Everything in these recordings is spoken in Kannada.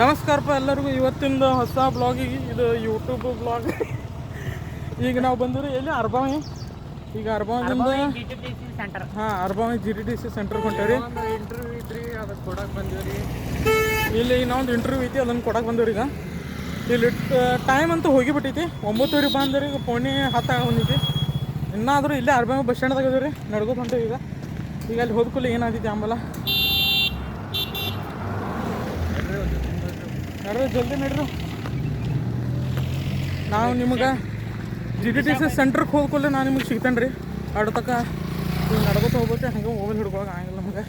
ನಮಸ್ಕಾರಪ್ಪ ಎಲ್ಲರಿಗೂ. ಇವತ್ತಿಂದ ಹೊಸ ಬ್ಲಾಗಿಗೆ, ಇದು ಯೂಟ್ಯೂಬ್ ಬ್ಲಾಗ್. ಈಗ ನಾವು ಬಂದಿರಿ ಎಲ್ಲಿ ಅರ್ಬಾವಿ. ಈಗ ಅರ್ಬಾವಿಂದ ಅರ್ಬಾವಿ GTTC ಸೆಂಟರ್ಗೆ ಹೊಂಟೇವ್ರಿ. ಇಂಟರ್ವ್ಯೂ ಐತ್ರಿ, ಅದಕ್ಕೆ ಕೊಡಕ್ಕೆ ಬಂದಿವ್ರಿ. ಇಲ್ಲಿ ಇನ್ನೊಂದು ಇಂಟರ್ವ್ಯೂ ಐತಿ, ಅದನ್ನು ಕೊಡಕ್ಕೆ ಬಂದಿವ್ರಿ. ಈಗ ಇಲ್ಲಿ ಟೈಮ್ ಅಂತೂ ಹೋಗಿಬಿಟ್ಟೈತಿ. 9:00 ಬಂದ್ರಿ, ಈಗ ಪೋಣಿ 10 ಬಂದೈತಿ. ಇನ್ನಾದರೂ ಇಲ್ಲೇ ಅರ್ಬಾವಿ ಬಸ್ ಸ್ಟ್ಯಾಂಡ್ ತೆಗೆದ್ರಿ, ನಡ್ಕೋತ ಹೊಂಟೇವಿ. ಈಗ ಅಲ್ಲಿ ಹೋದ್ಕೂಲೆ ಏನಾದೈತಿ ಆಂಬಲ್ಲ. ನಡ್ರಿ ಜಲ್ದಿ ನಡ್ರಿ. ನಾವು ನಿಮಗೆ GTTC ಸೆಂಟ್ರಿಗೆ ಹೋದ್ಕೊಳ್ಳಿ ನಾನು ನಿಮಗೆ ಸಿಗ್ತೇನೆ ರೀ. ತಕ್ಕ ಈಗ ನಡ್ಕೋತ ಹೋಗ್ಬೇಕು, ಹಂಗೆ ಮೊಬೈಲ್ ಹಿಡ್ಕೊಳಕ್ಕೆ ಆಗಂಗಿಲ್ಲ ನಮಗೆ.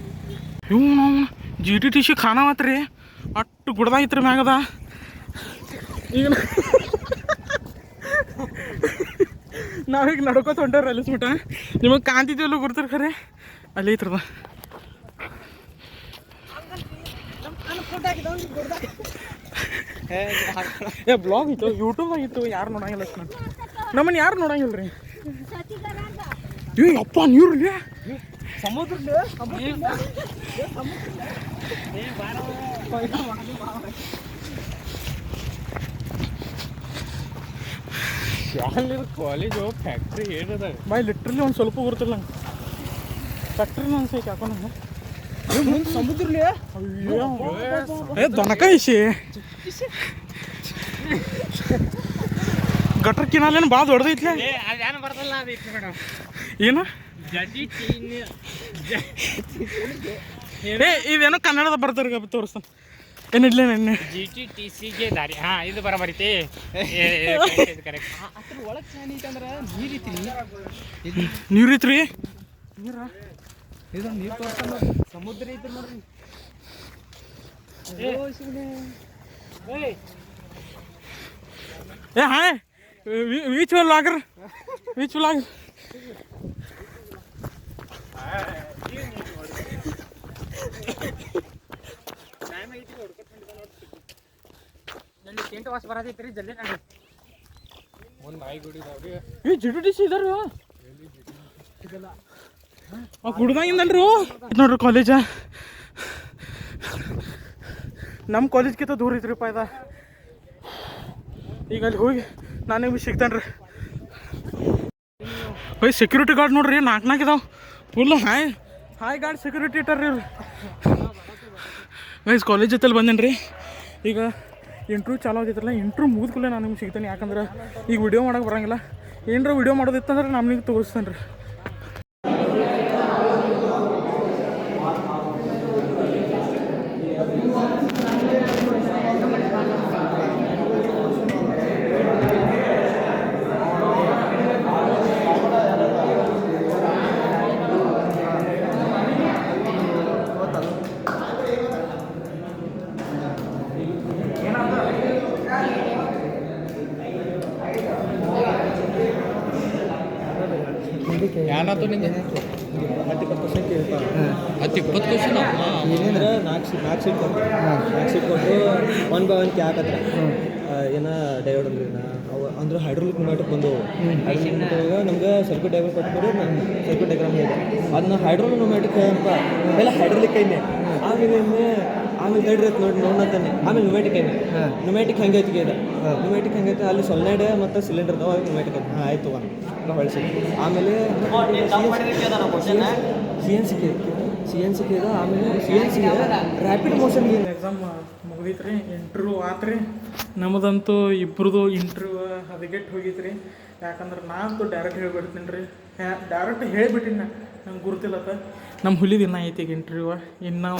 ಇವು ನಾವು GTTC ಖಾನಾವತ್ತು ರೀ, ಅಷ್ಟು ಗುಡ್ದಾಗಿತ್ತು ಮ್ಯಾಗದ. ಈಗ ನಾವೀಗ ನಡ್ಕೋತ ಹೊಂಟೇವ್ರಿ ಅಲ್ಲಿ ಸ್ಮಿಟ. ನಿಮಗೆ ಕಾಂತಿದ್ವಲ್ಲೂ ಗುರ್ತಿರ್ ಖರೆ ಅಲ್ಲಿ ಐತ್ರದ. ಬ್ಲಾಗ್ ಇತ್ತು, ಯೂಟ್ಯೂಬ್ದಾಗ ಇತ್ತು, ಯಾರು ನೋಡಂಗಿಲ್ಲ ಅಷ್ಟು. ನಮ್ಮನ್ನು ಯಾರು ನೋಡಂಗಿಲ್ಲ ರೀ. ಅಪ್ಪ ನೀರು ರೀ, ಸಮುದ್ರ ಕಾಲೇಜು ಫ್ಯಾಕ್ಟ್ರಿ ಏನದ ಬಾಯ್ ಲಿಟ್ರಲಿ ಒಂದು ಸ್ವಲ್ಪ ಗುರ್ತಿಲ್ಲ ನಂಗೆ. ಫ್ಯಾಕ್ಟ್ರಿನ ಅನ್ಸೈತಿ ಯಾಕೋ ನಂಗೆ. ಸಮುದ್ರ ದನಕ ಇಸಿ ಗಟ್ರ ಕಿನಾಲೇನು ಭಾಳ ದೊಡ್ಡದೈತ್ಲೆ. ಅದೇನು ಬರ್ತಲ್ಲ, ಅದೈತಿ ಮೇಡಮ್. ಏನು ಇದೇನೋ ಕನ್ನಡದ ಬರ್ತಾರೆ ತೋರಿಸ್ತಾನೆ. ಏನಿಡ್ಲೇ ನೆನ್ನೆ GTTCಗೆ ದಾರಿ. ಇದು ಬರಬರಿತಿ. ಅದ್ರ ಒಳಗೆ ಏನೈತಂದ್ರೆ ನೀರಿತ್ರಿ, ನೀರಿತ್ರಿ. ಇದೊಂದು ನೀರು ತೋರಿಸ್ತಾನ, ಸಮುದ್ರ ಐತಿ ನೋಡ್ರಿ. Hi which vlogger, which vlogger. Tent was ಬರತೈತ್ರಿ, ಜಲ್ದಿ ನೋಡಿ. ಒಂದು ನಾಯಿ ಗುಡಿದಾವ್ರಿ. GTTC ಇದಾರ ಗುಡ್ದಾಗಿಂದಲ್ರು ನೋಡ್ರಿ ಕಾಲೇಜ. ನಮ್ಮ ಕಾಲೇಜ್ಗಿಂತ ದೂರ ಐತ್ರಿಪ್ಪ ಇದ. ಈಗ ಅಲ್ಲಿ ಹೋಗಿ ನಾನು ನಿಮಗೆ ಸಿಗ್ತೇನೆ ರೀ. ಬೈ ಸೆಕ್ಯೂರಿಟಿ ಗಾರ್ಡ್ ನೋಡ್ರಿ, 4 ಇದಾವೆ ಫುಲ್. ಹಾಯ್ ಗಾರ್ಡ್ ಸೆಕ್ಯೂರಿಟಿ ಇಟ್ಟಾರ್ರಿ ಇವ್ರು. ಗೈಸ್ ಕಾಲೇಜ್ ಜೊತೆಲಿ ಬಂದೇನೆ ರೀ. ಈಗ ಇಂಟ್ರ್ಯೂ ಚಾಲೂ ಆಗೈತ್ರಲ್ಲ, ಇಂಟ್ರ್ಯೂ ಮುಗಿದ್ಕೂಲೆ ನಾನು ನಿಮ್ಗೆ ಸಿಗ್ತೇನೆ. ಯಾಕಂದ್ರೆ ಈಗ ವಿಡಿಯೋ ಮಾಡೋಕೆ ಬರೋಂಗಿಲ್ಲ. ಏನರ ವಿಡಿಯೋ ಮಾಡೋದಿತ್ತಂದ್ರೆ ನಮ್ಗೆ ತೋರಿಸ್ತೇನೆ ರೀ. ಏನಾಯ್ತು ನಿಂಗೆ? 10-20% ಕೇಳ್ತಾರೆ. 10-20 ಕ್ವಶನ್ ಏನಂದ್ರೆ 4 ಶೀಟ್ ಕೊಟ್ಟು 4 ಶೀಟ್ ಕೊಟ್ಟು 1 by 1 ಕ್ಯಾಕತ್ರ ಏನೋ ಡಯೋಡ್ ಅಂದ್ರೆ ಅವು ಅಂದ್ರೆ ಹೈಡ್ರೋಲಿಕ್ ನ್ಯೂಮ್ಯಾಟಿಕ್ ಬಂದವು. ಹೈಡ್ರೋಲಿಕ್ ನಮ್ಗೆ ಸರ್ಕ್ಯೂಟ್ ಡಯಾಗ್ರಾಮ್ ಕೊಟ್ಟು ಸರ್ಕ್ಯೂಟ್ ಡಯಾಗ್ರಾಮ್ ಇದೆ. ಅದನ್ನ ಹೈಡ್ರೋಲಿಕ್ ನ್ಯೂಮ್ಯಾಟಿಕ್ ಅಂತ ಎಲ್ಲ ಹೈಡ್ರೋಲಿಕ್ ಐನೆ. ಆಮೇಲೆ ಹೇಳ್ರಿ ನೋಡ್ತಾನೆ. ಆಮೇಲೆ ನ್ಯೂಮ್ಯಾಟಿಕ್ ಹೆಂಗೈತಿ ಇದೆ. ನ್ಯೂಮ್ಯಾಟಿಕ್ ಹೆಂಗೈತೆ ಅಲ್ಲಿ ಸೊಲ್ನೈಡ್ ಮತ್ತು ಸಿಲಿಂಡರ್ ಅದಾವ. ನ್ಯೂಮ್ಯಾಟಿಕ್ ಐತೆ. ಆಯಿತು ಹೊಳಿಸಿ. ಆಮೇಲೆ CNC ಇದೆ. ಆಮೇಲೆ CNC ರ್ಯಾಪಿಡ್ ಮೋಷನ್ ಎಕ್ಸಾಮ್ ಮುಗಿದೈತ್ರಿ, ಇಂಟ್ರ್ಯೂ ಆತ್ರಿ. ನಮ್ಮದಂತೂ ಇಬ್ಬರದು ಇಂಟ್ರ್ಯೂ ಹದಗೆಟ್ಟು ಹೋಗಿತ್ರಿ. ಯಾಕಂದ್ರೆ ನಾನಂತೂ ಡೈರೆಕ್ಟ್ ಹೇಳ್ಬಿಡ್ತೀನಿ ರೀ. ಡೈರೆಕ್ಟ್ ಹೇಳಿಬಿಟ್ಟಿನಿ, ನಂಗೆ ಗುರುತಿಲ್ಲತ್ತ. ನಮ್ಮ ಹುಲಿದು ಇನ್ನೂ ಐತಿ ಈಗ ಇಂಟ್ರ್ಯೂ, ಇನ್ನೂ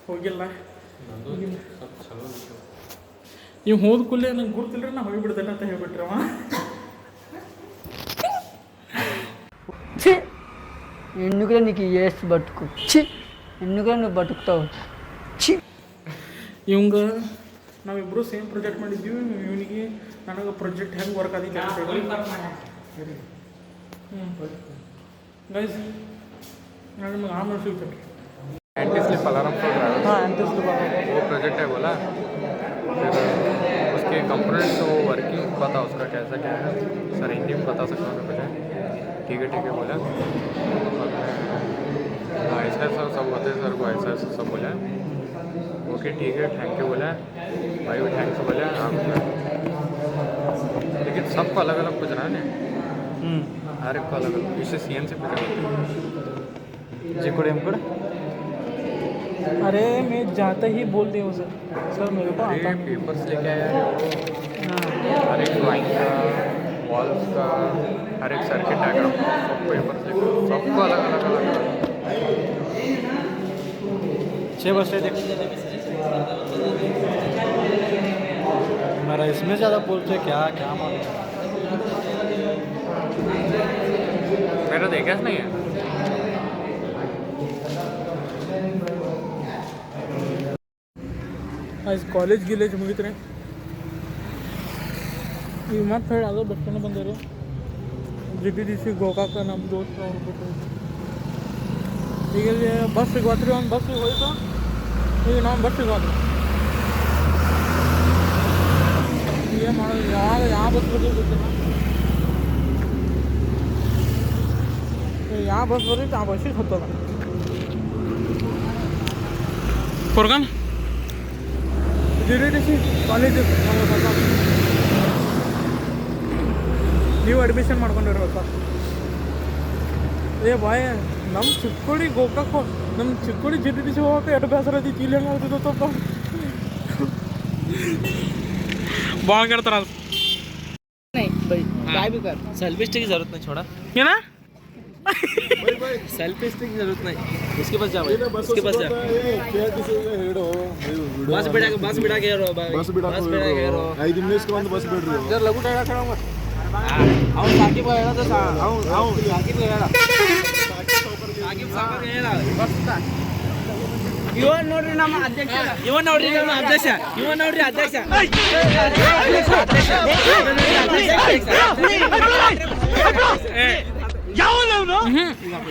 ಹೋಗಿಲ್ಲ. ಇವು ಹೋದ ಕೂಡಲೇ ನಂಗೆ ಗುರುತಿಲ್ಲ, ನಾ ಹೋಗಿಬಿಡ್ತೇನೆ ಅಂತ ಹೇಳ್ಬಿಟ್ರಿ ಅವ. ఎన్నుకలే నీకు ఏసు బతుకు చి ఎన్నుకలే నువ్వు బతుకుతావు చి. ಇವಂಗ ನಾವಿಬ್ಬರು ಸೇಮ್ ಪ್ರಾಜೆಕ್ಟ್ ಮಾಡಿದ್ದೀವಿ. ಇವನಿಗೆ ನನಗೆ ಪ್ರಾಜೆಕ್ಟ್ ಹೆಂಗೆ ವರ್ಕ್ ಆಗಿದೆ ಅಂತ ಹೇಳಿ. ಗೈಸ್ ನಾನು ನಿಮಗೆ ಆಮೇಲೆ ಸಿಗ್ತೇನೆ. Anti slip alarm program. हाँ एंटी स्लिप अलार्म वो प्रोजेक्ट है बोला। फिर उसके कंपोनेंट्स वो वर्किंग पता उसका कैसा क्या है, सर हिंदी में बता सकता हूँ मुझे। ठीक है बोला। ऐसा सब होते सर को ऐसा सब बोला। ओके ओके ठीक है थैंक यू बोला, भाई भी थैंक्स बोला आप, लेकिन सबको अलग अलग पूछ रहा है ना, हर एक को अलग अलग, इसे सी एन से पूछा जे कोड एम कोड अरे मैं जाते ही बोल दिया उसे, सर मेरे को आता अरे नहीं। पेपर्स लेके आया है वो, हाँ हर एक ड्राइंग का, वॉल्स का, हर एक सर्किट डायग्राम, सब पेपर्स लेके, सबको अलग अलग अलग अलग। 6 बस देख मेरा इसमें ज़्यादा बोलते क्या क्या मालूम। मेरा देखाच नाही आहे. आज ಕಾಲೇಜ್ ಗಿಲೇಜ್ ಮುಗಿತ್ರಿ, ಈಗ ಮತ್ತೆ ಹೇಳಿ ಅದು ಬಸ್ ಸ್ಟ್ಯಾಂಡ್ ಬಂದೇವ್ರಿ. GTDC ಗೋಕಾಕ ನಮ್ಮ ದೋಸ್ತ ಅವ್ರು ಬಿಟ್ಟು ಈಗ ಇಲ್ಲಿ ಬಸ್ ಸಿಗೋತ್ರಿ, ಒಂದು ಬಸ್ ಹೋಯ್ತು, ಈಗ ನಾವು ಬಸ್ ಸಿಗೋತ್ರಿ. ಏನು ಮಾಡೋದು, ಯಾವ ಬಸ್ ಬಗ್ಗೆ ಗೊತ್ತಿಲ್ಲ, ಯಾವ ಬಸ್ ಬರ್ತೈತೆ ಆ ಬಸ್ಸಿಗೆ ಹತ್ತದ. ಫುರ್ಗನ್ GTDC ಕಾಲೇಜ್ ನೀವು ಅಡ್ಮಿಷನ್ ಮಾಡ್ಕೊಂಡಿರ್ಬೇಕು. ಏ ಬಾಯ್, ನಮ್ಮ ಚಿಕ್ಕೋಡಿ ಗೋಕಾಕ್, ನಮ್ಮ ಚಿಕ್ಕೋಡಿ GTDC ಹೋಗಕ್ಕೆ ಎಷ್ಟು ಬೇಸರ ಐತಿ, ಇಲ್ಲಿ ಹೆಂಗೆ ಆಗ್ತದಪ್ಪ ಭಾಳ ಕೇಳ್ತಾರ ಅದು. काय भी कर, सेल्फी स्टिक की जरूरत नहीं, छोड़ा ಏನ सेल्फी स्टिक की जरूरत नहीं, उसके पास जा भाई, उसके पास जा, बस बिड़ा के रो भाई, बस बिड़ा के रो 5 ನಿಮಿಷಕ್ಕೆ ಒಂದು ಬಸ್ ಬಿಡ್ರಿ. जर लगू टाइम खड़ा हूं आओ साकिब हेड़ा तो आओ साकिब हेड़ा साकिब हेड़ा बस ಇವನ್ ನೋಡ್ರಿ ನಮ್ಮ ಅಧ್ಯಕ್ಷ,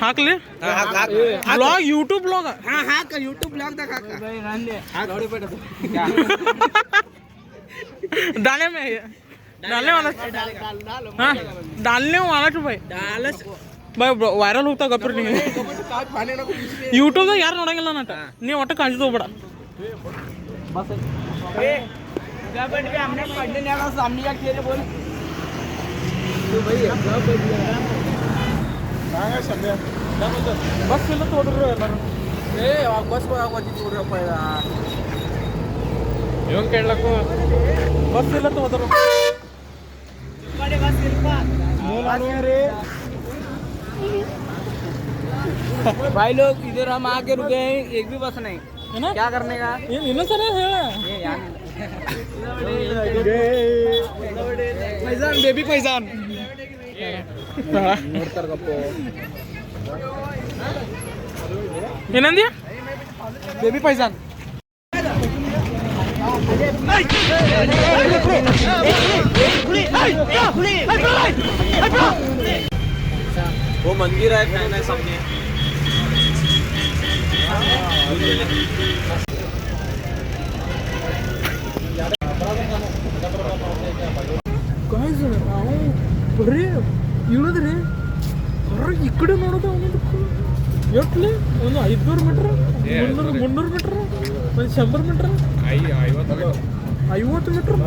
ಹಾಕ್ಲಿ ಬ್ಲಾಗ್, ಯೂಟ್ಯೂಬ್ ಬ್ಲಾಗ್ ಹಾಕ ಯೂಟ್ಯೂಬ್ ಬ್ಲಾಗ್ ದಾಗ ಹಾಕ ನೋಡಿ ಬೇಡ डालने वाला हाँ डालने वाला तो भाई भाई वायरल होता गप्पर नहीं यूट्यूब ಯಾರು ನೋಡಂಗಿಲ್ಲ ನಟ, ನೀವು ಒಟ್ಟು ಕಾಳಜಿ ತಗೋಬೇಡ. ಬಸ್ ಇಲ್ಲ ತೋಡ್ರು ಎಲ್ಲರೂ, ಬಸ್ येऊन केळలకు ಬಸ್ ಇಲ್ಲ ತೋದ್ರು. भाई लोग इधर हम आके रुके हैं, एक भी बस नहीं, ಏನ क्या करने का ಇನ್ನೊಂದು ಸರಿ ಹೇಳ. पैजान बेबी पैजान ಏನಂದ್ಯಾ बेबी पैजान वो मंदिर है, फैन है सामने. ಗಾಯ್ಸ್ ನಾವು ಬರೀ ಇಳಿದ್ರಿ ಹೊರಗೆ ಈ ಕಡೆ ನೋಡೋದು ಅವನದಕ್ಕೆ ಎಟ್ಲಿ ಒಂದು 500 ಮೀಟ್ರ್, 300 ಮೀಟ್ರ್, ಒಂದು 100 ಮೀಟ್ರ್, 50 ಮೀಟ್ರ್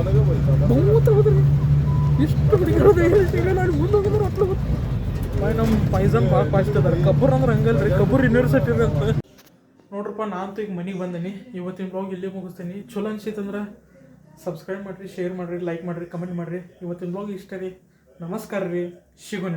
ಬಹುಮತ ಹೋದ್ರಿ. ಇಷ್ಟು ಹುಡುಗಿರೋದು ಹೇಳ್ತೀವಿ, ನಾನು ಮುಂದೆ ಹೋಗಿದ್ರೆ ಅಟ್ಲು ಗೊತ್ತು. ಬಾಯ್ ನಮ್ಮ ಪೈಜನ್ ಭಾಳ ಫಾಸ್ಟ್ ಅದಾರೆ. ಕಬ್ಬರ್ ಅಂದ್ರೆ ಹಂಗಲ್ರಿ, ಕಬ್ಬರ್ ಯೂನಿವರ್ಸಿಟಿ ಅಂತ ನೋಡ್ರಪ್ಪ. ನಾನಂತೂ ಈಗ ಮನೆಗೆ ಬಂದೀನಿ. ಇವತ್ತಿನ ಬ್ಲಾಗ್ ಇಲ್ಲೇ ಮುಗಿಸ್ತೀನಿ. ಚಲೋ ಅನ್ಸಿತ್ತಂದ್ರೆ ಸಬ್ಸ್ಕ್ರೈಬ್ ಮಾಡಿರಿ, ಶೇರ್ ಮಾಡಿರಿ, ಲೈಕ್ ಮಾಡಿರಿ, ಕಮೆಂಟ್ ಮಾಡಿರಿ. ಇವತ್ತಿನ ಬ್ಲಾಗ್ ಇಷ್ಟ ರೀ. ನಮಸ್ಕಾರ ರೀ, ಸಿಗೋಣ.